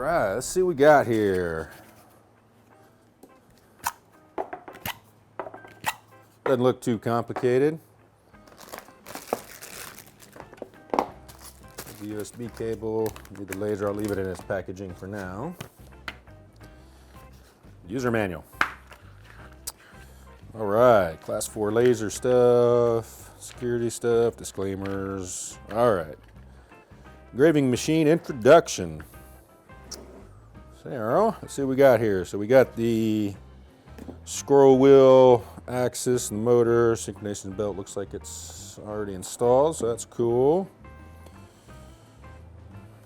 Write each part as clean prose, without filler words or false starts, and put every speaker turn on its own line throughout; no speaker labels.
right, let's see what we got here. Doesn't look too complicated. The USB cable, need the laser, I'll leave it in its packaging for now. User manual. All right, class 4 laser stuff, security stuff, disclaimers. All right, engraving machine introduction. So let's see what we got here. So we got the scroll wheel, axis, and motor, synchronization belt looks like it's already installed, so that's cool.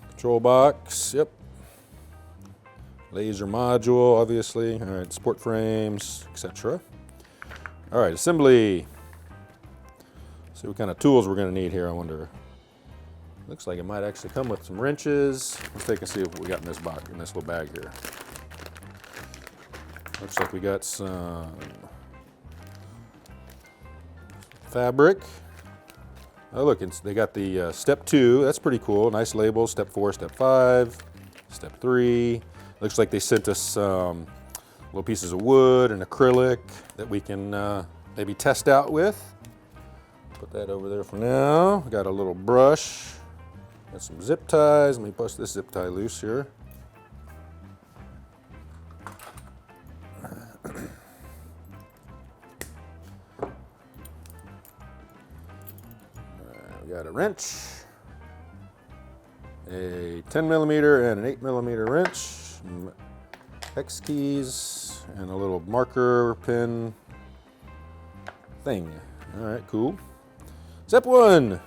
Control box, yep. Laser module, obviously. All right, support frames, etc. All right, assembly. See what kind of tools we're going to need here, I wonder. Looks like it might actually come with some wrenches. Let's take and see what we got in this box, in this little bag here. Looks like we got some fabric. Oh, look, they got the step 2. That's pretty cool. Nice label. Step 4, step 5, step 3. Looks like they sent us little pieces of wood and acrylic that we can maybe test out with. Put that over there for now. Got a little brush. Got some zip ties. Let me bust this zip tie loose here. We got a wrench, a 10mm and an 8mm wrench, some X keys, and a little marker pen thing. All right, cool. Step 1.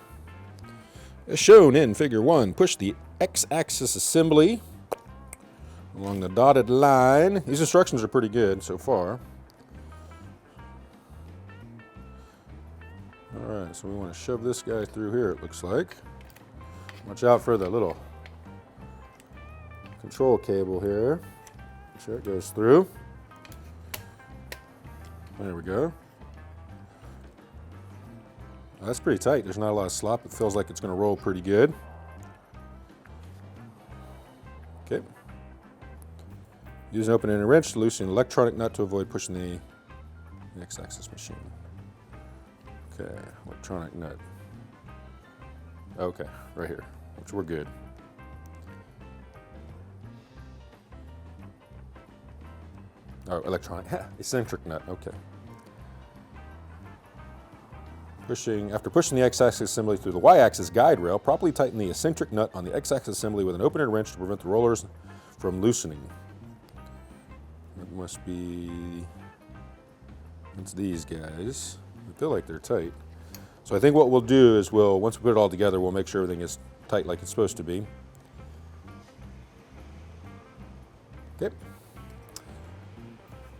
As shown in figure 1, push the X-axis assembly along the dotted line. These instructions are pretty good so far. All right, so we want to shove this guy through here, it looks like. Watch out for the little control cable here. Make sure it goes through. There we go. That's pretty tight. There's not a lot of slop. It feels like it's going to roll pretty good. Okay. Use an opening and a wrench to loosen an electronic nut to avoid pushing the X-axis machine. Okay, electronic nut. Okay, right here, which we're good. Oh, electronic, eccentric nut, okay. After pushing the X-axis assembly through the Y-axis guide rail, properly tighten the eccentric nut on the X-axis assembly with an opener and wrench to prevent the rollers from loosening. It must be, it's these guys. I feel like they're tight. So I think what we'll do is once we put it all together, we'll make sure everything is tight like it's supposed to be. Okay.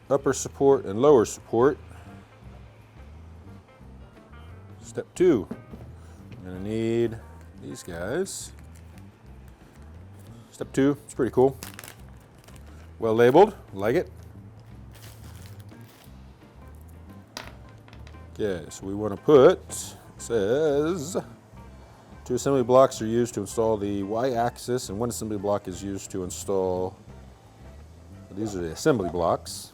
Upper support and lower support. Step 2, we're going to need these guys. Step 2, it's pretty cool. Well labeled, like it. Okay, so we want to put, it says, 2 assembly blocks are used to install the Y-axis and 1 assembly block is used to install, these are the assembly blocks.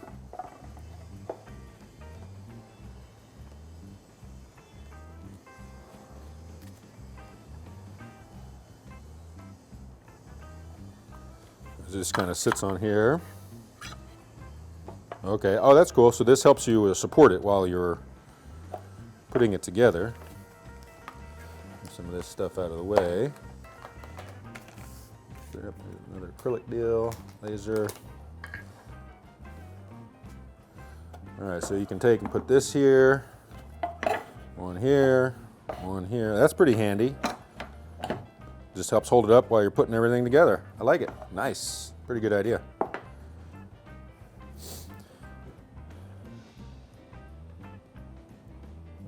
It just kind of sits on here. Okay, oh that's cool. So this helps you support it while you're putting it together. Get some of this stuff out of the way. Another acrylic deal, laser. All right, so you can take and put this here, one here, one here. That's pretty handy. Just helps hold it up while you're putting everything together. I like it. Nice. Pretty good idea.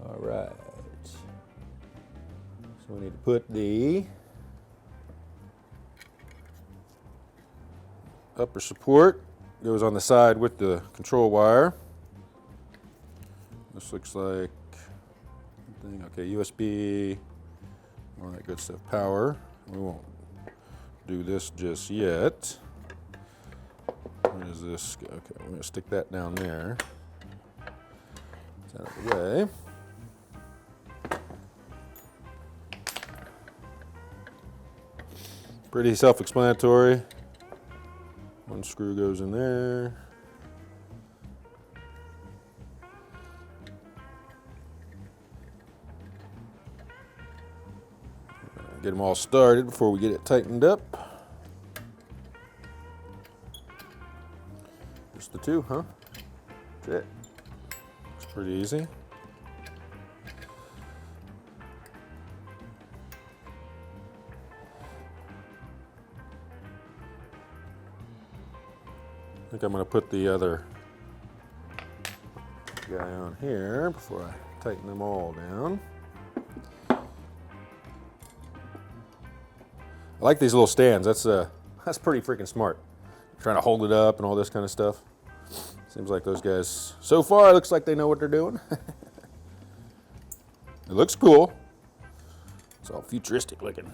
All right. So we need to put the upper support. Goes on the side with the control wire. This looks like, okay, USB, all that good stuff. Power. We won't do this just yet. does this go? Okay, I'm gonna stick that down there. It's out of the way. Pretty self-explanatory. One screw goes in there. Get them all started before we get it tightened up. Just the two, huh? That's it. It's pretty easy. I think I'm going to put the other guy on here before I tighten them all down. I like these little stands. That's pretty freaking smart. Trying to hold it up and all this kind of stuff. Seems like those guys, so far, it looks like they know what they're doing. It looks cool. It's all futuristic looking.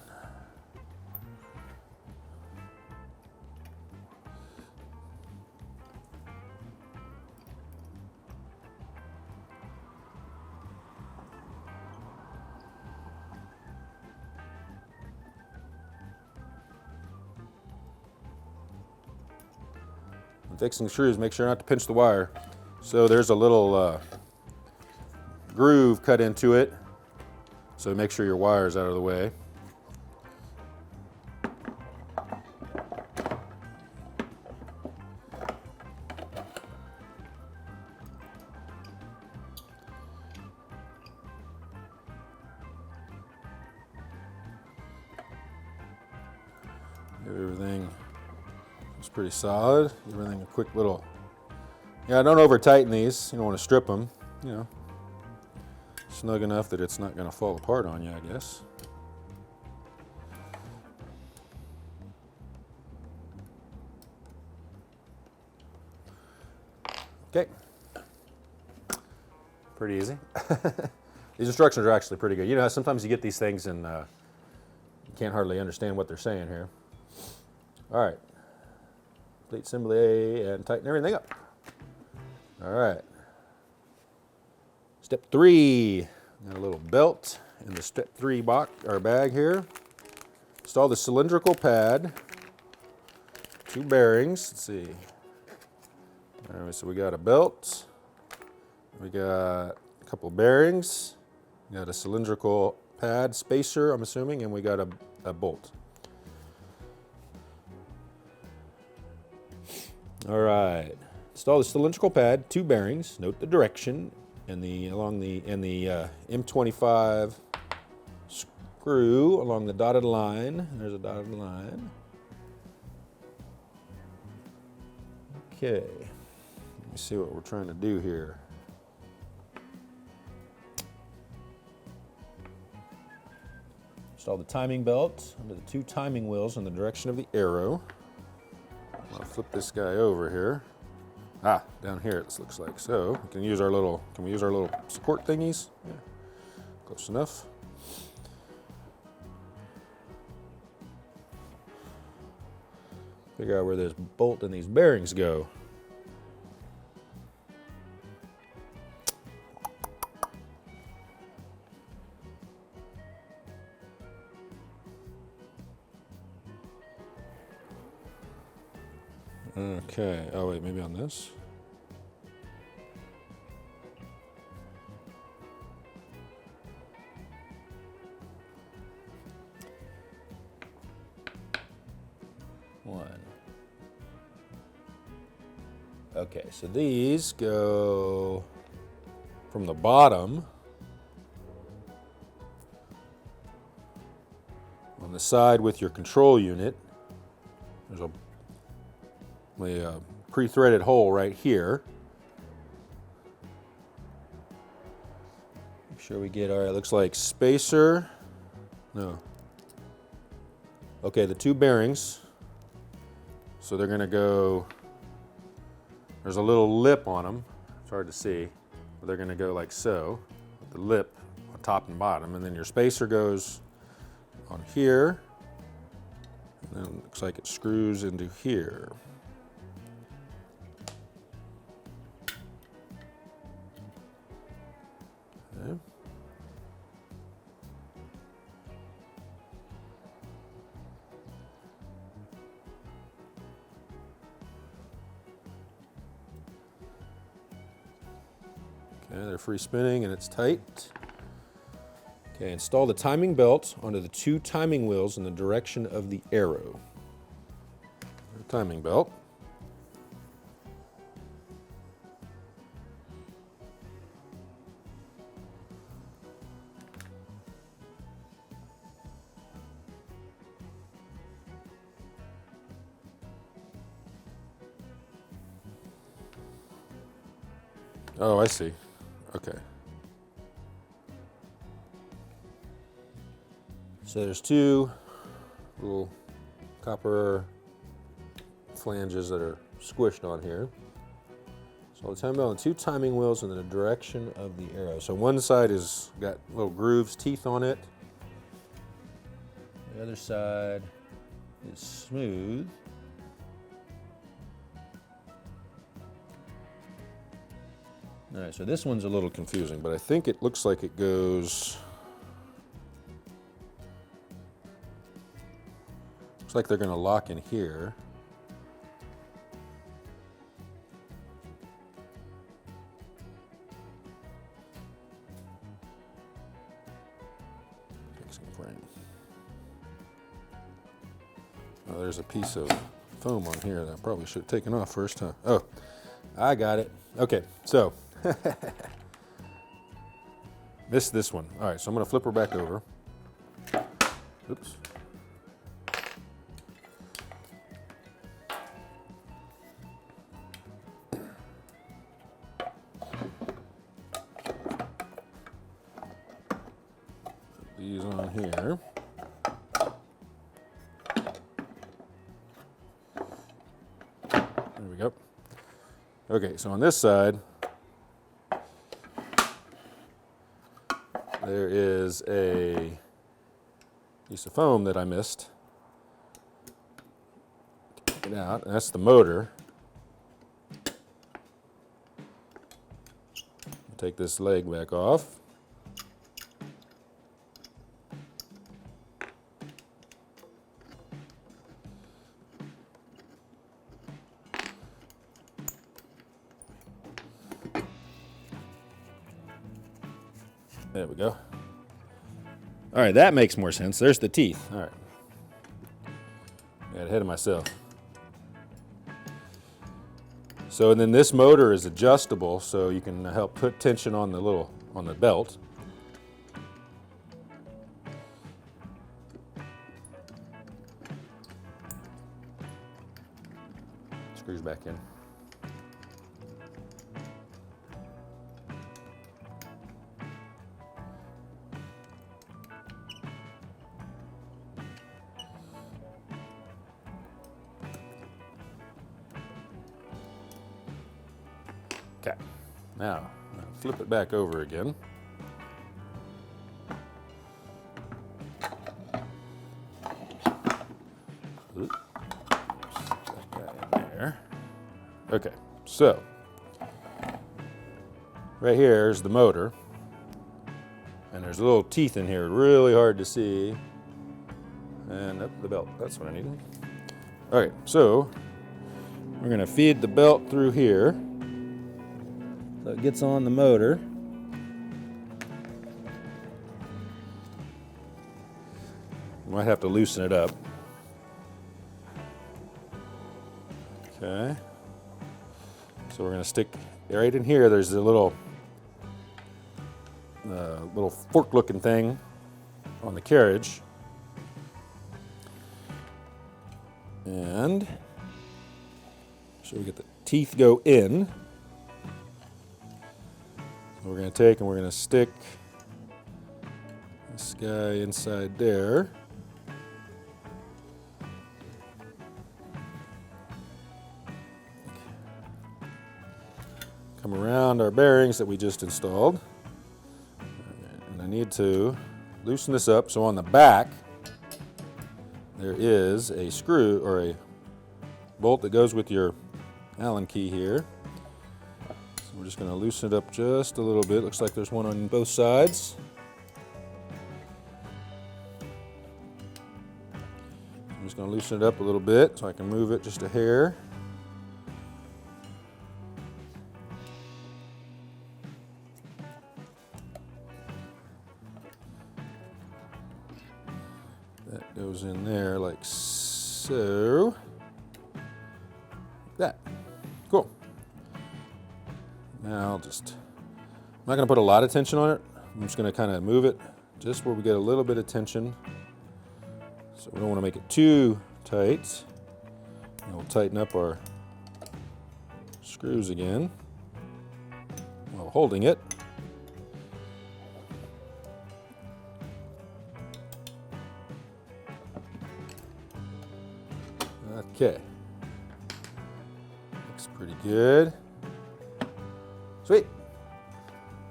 Fixing screws, make sure not to pinch the wire. So there's a little groove cut into it, so make sure your wire's out of the way. Everything is pretty solid. Everything a quick little, yeah, don't over tighten these. You don't want to strip them, you know. Snug enough that it's not going to fall apart on you, I guess. Okay. Pretty easy. These instructions are actually pretty good. You know, sometimes you get these things and you can't hardly understand what they're saying here. All right. Complete assembly and tighten everything up. All right. Step 3. Got a little belt in the step 3 box or bag here. Install the cylindrical pad. 2 bearings. Let's see. All right, so we got a belt. We got a couple bearings. We got a cylindrical pad spacer, I'm assuming, and we got a bolt. All right. Install the cylindrical pad, 2 bearings. Note the direction and the M25 screw along the dotted line. There's a dotted line. Okay. Let me see what we're trying to do here. Install the timing belt under the 2 timing wheels in the direction of the arrow. I'll flip this guy over here. Ah, down here it looks like. So we can use our little, support thingies? Yeah, close enough. Figure out where this bolt and these bearings go. Okay, oh wait, maybe on this? One. Okay, so these go from the bottom on the side with your control unit. There's a pre-threaded hole right here. Make sure we get our, it looks like spacer. No. Okay, the 2 bearings. So they're gonna go, there's a little lip on them. It's hard to see, but they're gonna go like so, with the lip on top and bottom, and then your spacer goes on here, and then it looks like it screws into here. Okay, they're free spinning and it's tight. Okay, install the timing belt onto the 2 timing wheels in the direction of the arrow. Timing belt. Oh, I see. Okay. So there's 2 little copper flanges that are squished on here. So the timing belt and 2 timing wheels in the direction of the arrow. So one side is got little grooves, teeth on it. The other side is smooth. All right, so this one's a little confusing, but I think it looks like it goes. Looks like they're going to lock in here. Fixing frame. Oh, there's a piece of foam on here that I probably should have taken off first, huh? Oh, I got it. Okay, so missed this one. All right, so I'm going to flip her back over. Oops. Put these on here. There we go. Okay, so on this side, there is a piece of foam that I missed. Take it out, and that's the motor. Take this leg back off. There we go. All right, that makes more sense. There's the teeth. All right. Got ahead of myself. So, and then this motor is adjustable, so you can help put tension on the belt. Screws back in. Okay, now flip it back over again. Oops. Stick that in there. Okay, so right here is the motor, and there's little teeth in here, really hard to see. And up the belt, that's what I needed. All right, so we're gonna feed the belt through here. So it gets on the motor. Might have to loosen it up. Okay. So we're going to stick right in here. There's a little fork-looking thing on the carriage. And so we get the teeth go in. We're going to take and we're going to stick this guy inside there. Come around our bearings that we just installed. And I need to loosen this up. So on the back, there is a screw or a bolt that goes with your Allen key here. We're just going to loosen it up just a little bit. Looks like there's one on both sides. I'm just going to loosen it up a little bit so I can move it just a hair. That goes in there like so. That. Cool. Now I'm not going to put a lot of tension on it. I'm just going to kind of move it just where we get a little bit of tension. So we don't want to make it too tight. And we'll tighten up our screws again while holding it. Okay. Looks pretty good. Sweet.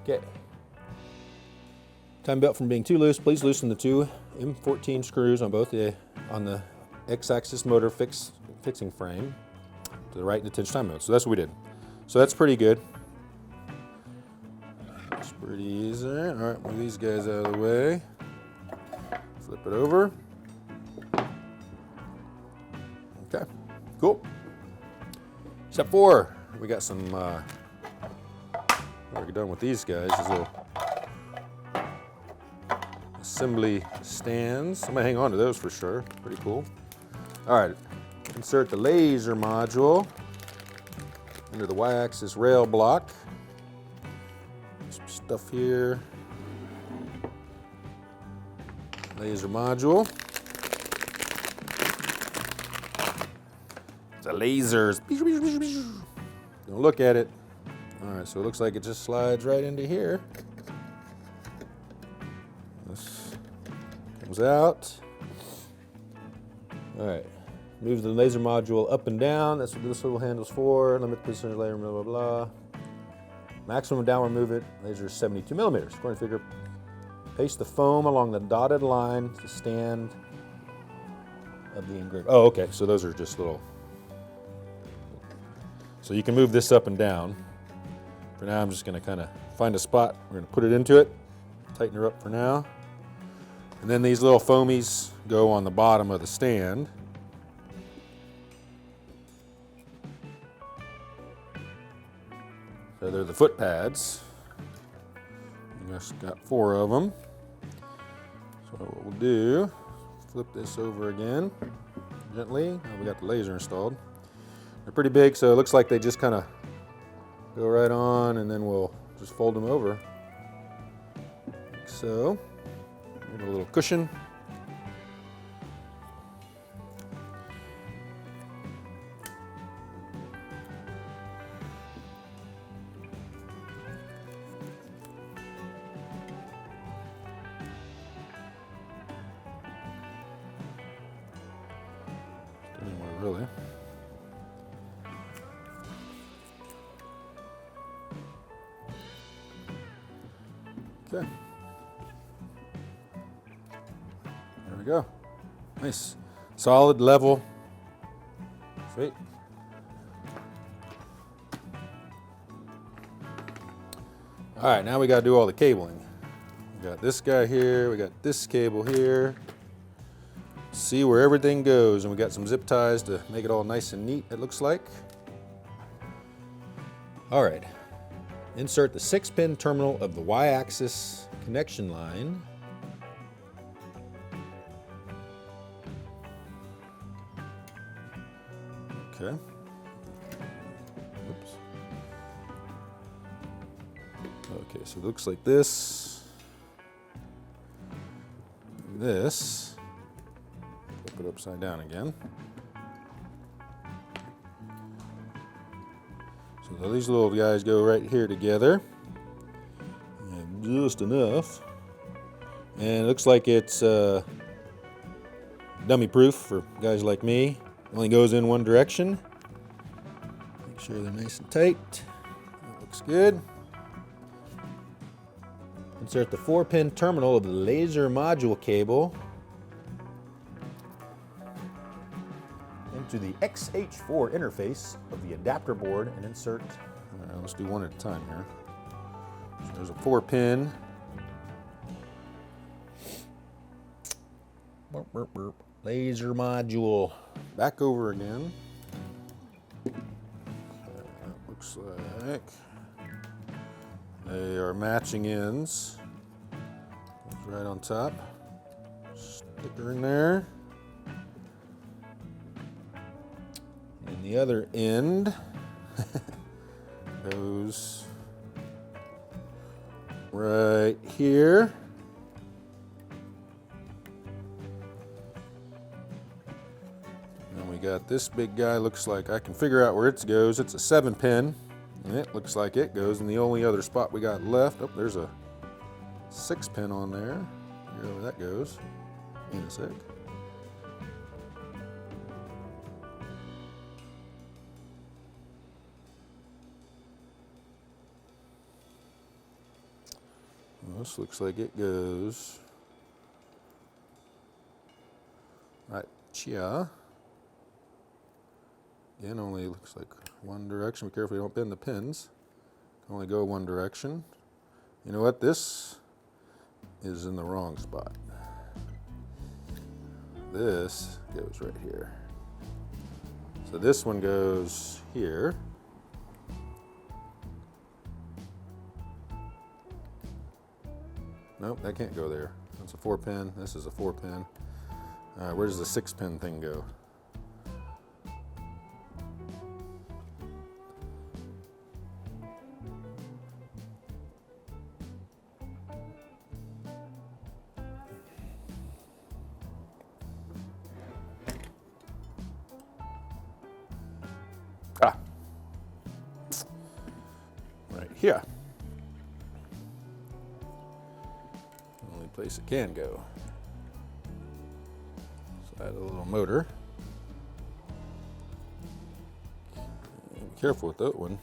Okay. Time belt from being too loose. Please loosen the two M14 screws on the X-axis motor fixing frame to the right in the tension time belt. So that's what we did. So that's pretty good. It's pretty easy. All right, move these guys out of the way. Flip it over. Okay, cool. Step 4, we got some, we're done with these guys, these little assembly stands. I'm gonna hang on to those for sure, pretty cool. All right, insert the laser module into the Y-axis rail block. Some stuff here. Laser module. The lasers. Don't look at it. All right, so it looks like it just slides right into here. This comes out. All right, move the laser module up and down. That's what this little handle's for. Limit position layer, blah, blah, blah. Maximum downward movement, laser is 72 millimeters. According to figure, paste the foam along the dotted line to stand of the engraver. Oh, okay, so those are just little. So you can move this up and down. For now, I'm just gonna kind of find a spot. We're gonna put it into it, tighten her up for now. And then these little foamies go on the bottom of the stand. So they're the foot pads. We just got 4 of them. So what we'll do, flip this over again, gently. Now we got the laser installed. They're pretty big, so it looks like they just kind of go right on, and then we'll just fold them over. Like so. Give it a little cushion. Anywhere really. Okay. There we go. Nice. Solid, level. Sweet. All right, now we got to do all the cabling. We got this guy here, we got this cable here. See where everything goes, and we got some zip ties to make it all nice and neat, it looks like. All right. Insert the 6-pin terminal of the Y-axis connection line. Okay. Oops. Okay, so it looks like this. This. Flip it upside down again. So these little guys go right here together. Just enough. And it looks like it's dummy proof for guys like me. It only goes in one direction. Make sure they're nice and tight. That looks good. Insert the 4-pin terminal of the laser module cable into the XH4 interface of the adapter board and insert. All right, let's do one at a time here. So there's a 4-pin. Burp, burp, burp. Laser module. Back over again. That looks like they are matching ends. Goes right on top. Sticker in there. And the other end goes right here. And we got this big guy, looks like I can figure out where it goes. It's a 7-pin, and it looks like it goes in the only other spot we got left. Oh, there's a 6-pin on there. Figure out where that goes in a sec. Well, this looks like it goes right here. Again, only looks like one direction. Be careful you don't bend the pins. Can only go one direction. You know what? This is in the wrong spot. This goes right here. So this one goes here. Nope, that can't go there. That's a 4-pin. This is a 4-pin. Where does the 6-pin thing go? Ah, right here. Only place it can go. So add a little motor. Be careful with that one.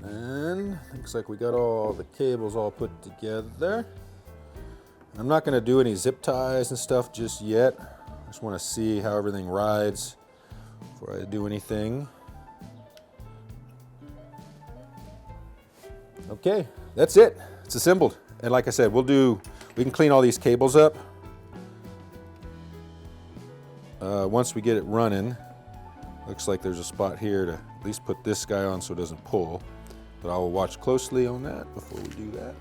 And looks like we got all the cables all put together. I'm not going to do any zip ties and stuff just yet. I just want to see how everything rides before I do anything. Okay, that's it. It's assembled. And like I said, we can clean all these cables up once we get it running. Looks like there's a spot here to at least put this guy on so it doesn't pull. But I will watch closely on that before we do that.